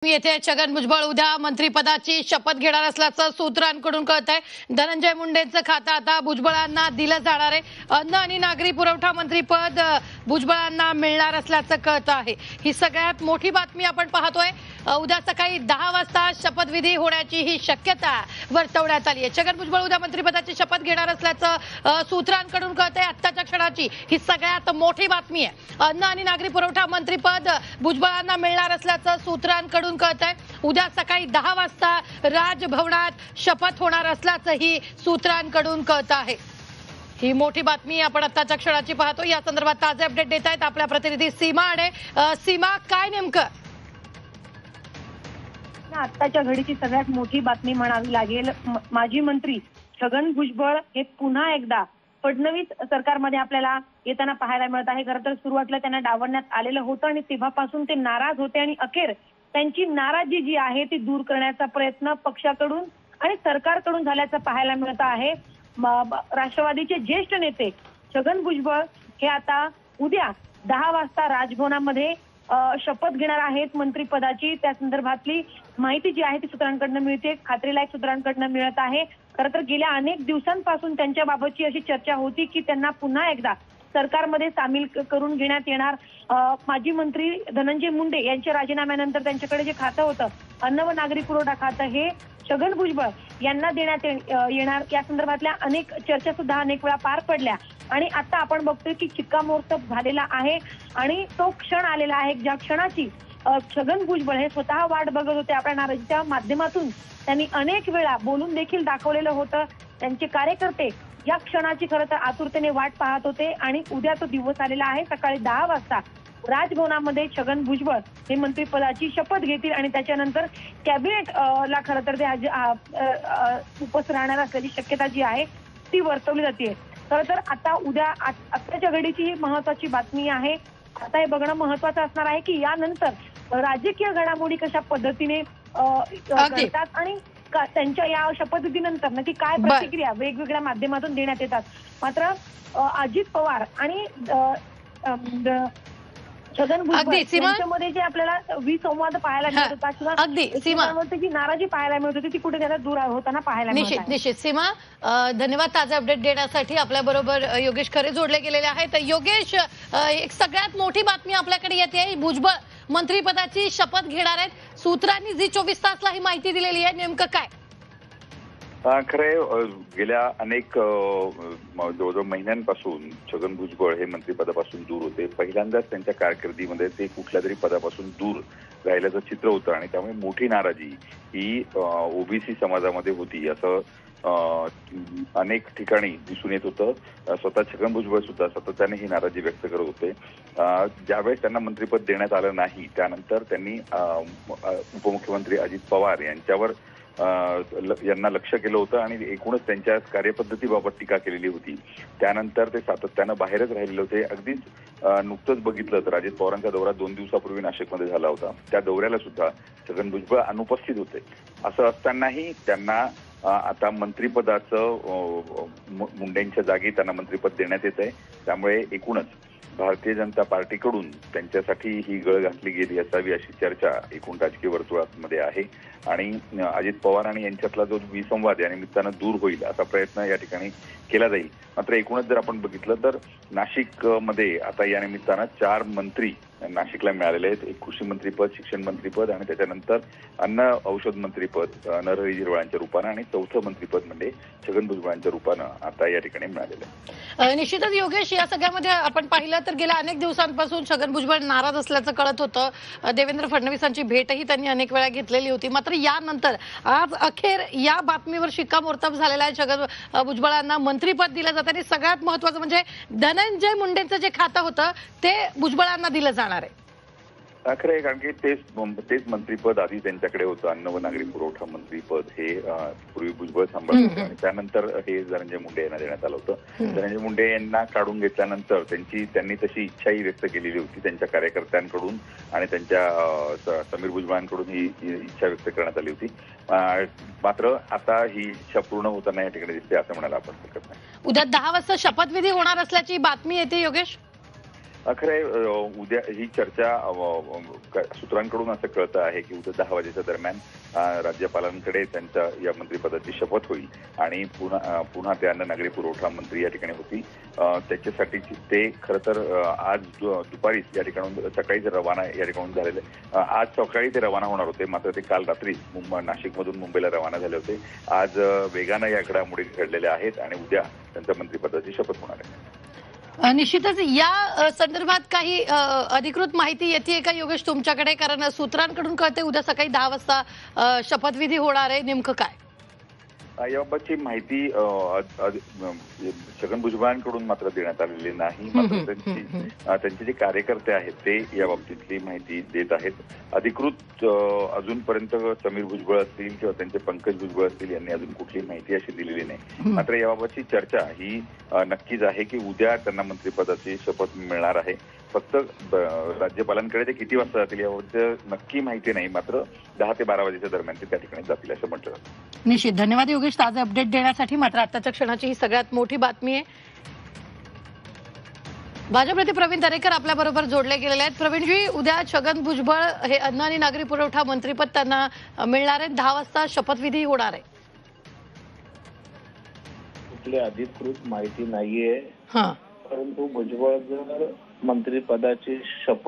येथे छगन भुजबळ उद्या मंत्रिपदाची शपथ घेणार असल्याचं सूत्रांकडून कळत आहे। धनंजय मुंडेंचं खातं आता भुजबळांना दिलं जाणार आहे। अन्न आणि नागरी पुरवठा मंत्रिपद भुजबळांना मिळणार असल्याचं कळत आहे। ही सगळ्यात मोठी बातमी आपण पाहतोय। उद्या सकाळी 10 वाजता शपथविधी होण्याची ही शक्यता वर्तवण्यात आली आहे। छगन भुजबळ उद्या मंत्रिपदाची शपथ घेणार असल्याचं सूत्रांकडून कळत आहे। आत्ताच्या क्षणाची ही सगळ्यात मोठी बातमी आहे। अन्न आणि नागरी पुरवठा मंत्रिपद भुजबळांना मिळणार असल्याचं सूत्रांकडून कळत आहे। उद्या सकाळी 10 वाजता राजभवनात शपथ होणार असल्याचंही सूत्रांकडून कळत आहे। ही मोठी बातमी आपण आत्ताच्या क्षणाची पाहतो। या संदर्भात ताजे अपडेट देत आहेत आपल्या प्रतिनिधी सीमा आडे। सीमा, काय नेमकं आत्ताच्या घडीची सगळ्यात मोठी बातमी म्हणावी लागेल। माजी मंत्री छगन भुजबळ हे पुन्हा एकदा फडणवीस सरकारमध्ये आपल्याला येताना पाहायला मिळत आहे। खरं तर सुरुवातीला त्यांना डावलण्यात आलेलं होतं आणि तेव्हापासून ते नाराज होते आणि अखेर त्यांची नाराजी जी आहे ती दूर करण्याचा प्रयत्न पक्षाकडून आणि सरकारकडून झाल्याचं पाहायला मिळत आहे। राष्ट्रवादीचे ज्येष्ठ नेते छगन भुजबळ हे आता उद्या 10 वाजता राजभवनामध्ये शपथ घेणार आहेत मंत्रिपदाची। त्या संदर्भातली माहिती जी आहे ती सूत्रांकडून मिळते, खात्रीलायक सूत्रांकडून मिळत आहे। खरं तर गेल्या अनेक दिवसांपासून त्यांच्या बाबतची अशी चर्चा होती की त्यांना पुन्हा एकदा सरकारमध्ये सामील करून घेण्यात येणार। माजी मंत्री धनंजय मुंडे यांच्या राजीनाम्यानंतर त्यांच्याकडे जे खातं होतं अन्न व नागरी पुरवठा खातं हे छगन भुजबळ यांना देण्यात येणार। या संदर्भातल्या अनेक चर्चा सुद्धा अनेक वेळा पार पडल्या आणि आता आपण बघतोय की शिक्कामोर्तब झालेला आहे आणि तो क्षण आलेला आहे ज्या क्षणाची छगन भुजबळ हे स्वतः वाट बघत होते। आपल्या नाराजीच्या माध्यमातून त्यांनी अनेक वेळा बोलून देखील दाखवलेलं होतं। त्यांचे कार्यकर्ते या क्षणाची खरं तर आतुरतेने वाट पाहत होते आणि उद्या तो दिवस आलेला आहे। सकाळी 10 वाजता राजभवनामध्ये छगन भुजबळ हे मंत्रिपदाची शपथ घेतील आणि त्याच्यानंतर कॅबिनेट ला खरं तर ते उपस्थित राहणार असल्याची शक्यता जी आहे ती वर्तवली जाते। खरं तर आता उद्या आत्ताच्या घडीची ही महत्वाची बातमी आहे। आता हे बघणं महत्वाचं असणार आहे की यानंतर राजकीय घडामोडी कशा पद्धतीने घडतात आणि त्यांच्या या शपथविधीनंतर नक्की काय प्रतिक्रिया वेगवेगळ्या माध्यमातून देण्यात येतात। मात्र अजित पवार आणि छगन भुजबळ यांच्यामध्ये जे आपल्याला विसंवाद पाहायला मिळत होता किंवा जी नाराजी पाहायला मिळत होती ती कुठे त्याला दूर होताना पाहायला मिळत आहे। निश्चित सीमा, धन्यवाद ताजे अपडेट देण्यासाठी। आपल्या बरोबर योगेश खरे जोडले गेलेले आहेत। योगेश, एक सगळ्यात मोठी बातमी आपल्याकडे येते, भुजबळ मंत्रिपदाची शपथ घेणार आहेत। सूत्रांनी जी 24 तासला ही माहिती दिलेली आहे, नेमकं काय? खरे गेल्या अनेक जवळजवळ महिन्यांपासून छगन भुजबळ हे मंत्रिपदापासून दूर होते। पहिल्यांदाच त्यांच्या कारकिर्दीमध्ये ते कुठल्या तरी पदापासून दूर राहिल्याचं चित्र होतं आणि त्यामुळे मोठी नाराजी ही ओबीसी समाजामध्ये होती असं अनेक ठिकाणी दिसून येत होतं। स्वतः छगन भुजबळ सुद्धा सातत्याने ही नाराजी व्यक्त करत होते। ज्यावेळेस त्यांना मंत्रिपद देण्यात आलं नाही त्यानंतर त्यांनी उपमुख्यमंत्री अजित पवार यांच्यावर यांना लक्ष केलं होतं आणि एकूणच त्यांच्या कार्यपद्धतीबाबत टीका केलेली होती। त्यानंतर ते सातत्यानं बाहेरच राहिलेले होते। अगदीच नुकतंच बघितलं तर अजित पवारांचा दौरा 2 दिवसापूर्वी नाशिकमध्ये झाला होता। त्या दौऱ्याला सुद्धा छगन भुजबळ अनुपस्थित होते। असं असतानाही त्यांना आता मंत्रिपदाचं मुंडेंच्या जागी त्यांना मंत्रिपद देण्यात येत आहे। त्यामुळे एकूणच भारतीय जनता पार्टीकडून त्यांच्यासाठी ही गळ घातली गेली असावी अशी चर्चा एकूण राजकीय वर्तुळामध्ये आहे आणि अजित पवार आणि यांच्यातला जो विसंवाद या निमित्तानं दूर होईल असा प्रयत्न या ठिकाणी केला जाईल। मात्र एकूणच जर आपण बघितलं तर नाशिकमध्ये आता या निमित्तानं 4 मंत्री नाशिकला मिळालेले आहेत। एक कृषी मंत्रीपद, शिक्षण मंत्रीपद आणि त्याच्यानंतर अन्न औषध मंत्रीपद नरहरी झिरवाळांच्या रूपानं आणि 4थं मंत्रीपद म्हणजे छगन भुजबळांच्या रूपानं आता या ठिकाणी मिळालेलं आहे। निश्चितच योगेश, या सगळ्यामध्ये आपण पाहिलं तर गेल्या अनेक दिवसांपासून छगन भुजबळ नाराज असल्याचं कळत होतं। देवेंद्र फडणवीसांची भेटही त्यांनी अनेक वेळा घेतलेली होती। मात्र यानंतर आज अखेर या बातमीवर शिक्कामोर्तब झालेला आहे। छगन भुजबळांना मंत्रिपद दिलं जातं आणि सगळ्यात महत्वाचं म्हणजे धनंजय मुंडेंचं जे खातं होतं ते भुजबळांना दिलं जाणार आहे। खरं आहे, कारण की तेच मंत्रिपद आधी त्यांच्याकडे होतं। अन्न व नागरी पुरवठा मंत्रिपद हे पूर्वी भुजबळ सांभाळत होते आणि त्यानंतर हे धनंजय मुंडे यांना देण्यात आलं होतं। धनंजय मुंडे यांना काढून घेतल्यानंतर त्यांनी तशी इच्छाही व्यक्त केलेली होती त्यांच्या कार्यकर्त्यांकडून आणि त्यांच्या समीर भुजबळांकडून ही इच्छा व्यक्त करण्यात आली होती। मात्र आता ही इच्छा पूर्ण होताना या ठिकाणी दिसते असं म्हणायला आपण हरकत नाही। उद्या 10 वाजता शपथविधी होणार असल्याची बातमी येते योगेश। खरंय उद्या ही चर्चा सूत्रांकडून असं कळतं आहे की उद्या 10 वाजेच्या दरम्यान राज्यपालांकडे त्यांच्या या मंत्रिपदाची शपथ होईल आणि पुन्हा ते अन्न नागरी पुरवठा मंत्री या ठिकाणी होतील. त्याच्यासाठी ते खरं तर आज दुपारीच या ठिकाणून सकाळीच रवाना या ठिकाणून झालेले. आज सकाळी ते रवाना होणार होते, मात्र ते काल रात्री नाशिकमधून मुंबईला रवाना झाले होते. आज वेगानं या घडामोडी घडलेल्या आहेत आणि उद्या त्यांच्या मंत्रिपदाची शपथ होणार आहे. निश्चितच या संदर्भात काही अधिकृत माहिती येते का योगेश तुमच्याकडे? कारण सूत्रांकडून कळते उद्या सकाळी 10 वाजता शपथविधी होणार आहे, नेमकं काय? याबाबतची माहिती छगन भुजबळांकडून मात्र देण्यात आलेली नाही. मात्र त्यांचे जे कार्यकर्ते आहेत ते या बाबतीतली माहिती देत आहेत. अधिकृत अजूनपर्यंत समीर भुजबळ असतील किंवा त्यांचे पंकज भुजबळ असतील यांनी अजून कुठली माहिती अशी दिलेली नाही. मात्र याबाबतची चर्चा ही नक्कीच आहे की उद्या त्यांना मंत्रिपदाची शपथ मिळणार आहे. फक्त राज्यपालांकडे ते किती वाजता जातील याबाबत नक्की माहिती नाही. मात्र 10 ते 12 वाजेच्या दरम्यान ते त्या ठिकाणी जातील असं म्हटलं जातं. निश्चित. धन्यवाद योगेश ताजे अपडेट देण्यासाठी. मात्र आताच्या क्षणाची ही सगळ्यात मोठी बातमी आहे. भाजप नेते प्रवीण दरेकर आपल्या बरोबर जोडले गेलेले आहेत. प्रवीणजी, उद्या छगन भुजबळ हे अन्न आणि नागरी पुरवठा मंत्रिपद त्यांना मिळणार आहे. 10 वाजता शपथविधी होणार आहे. कुठली अधिकृत माहिती नाहीये, परंतु भुजबळ जर मंत्रिपदाची शपथ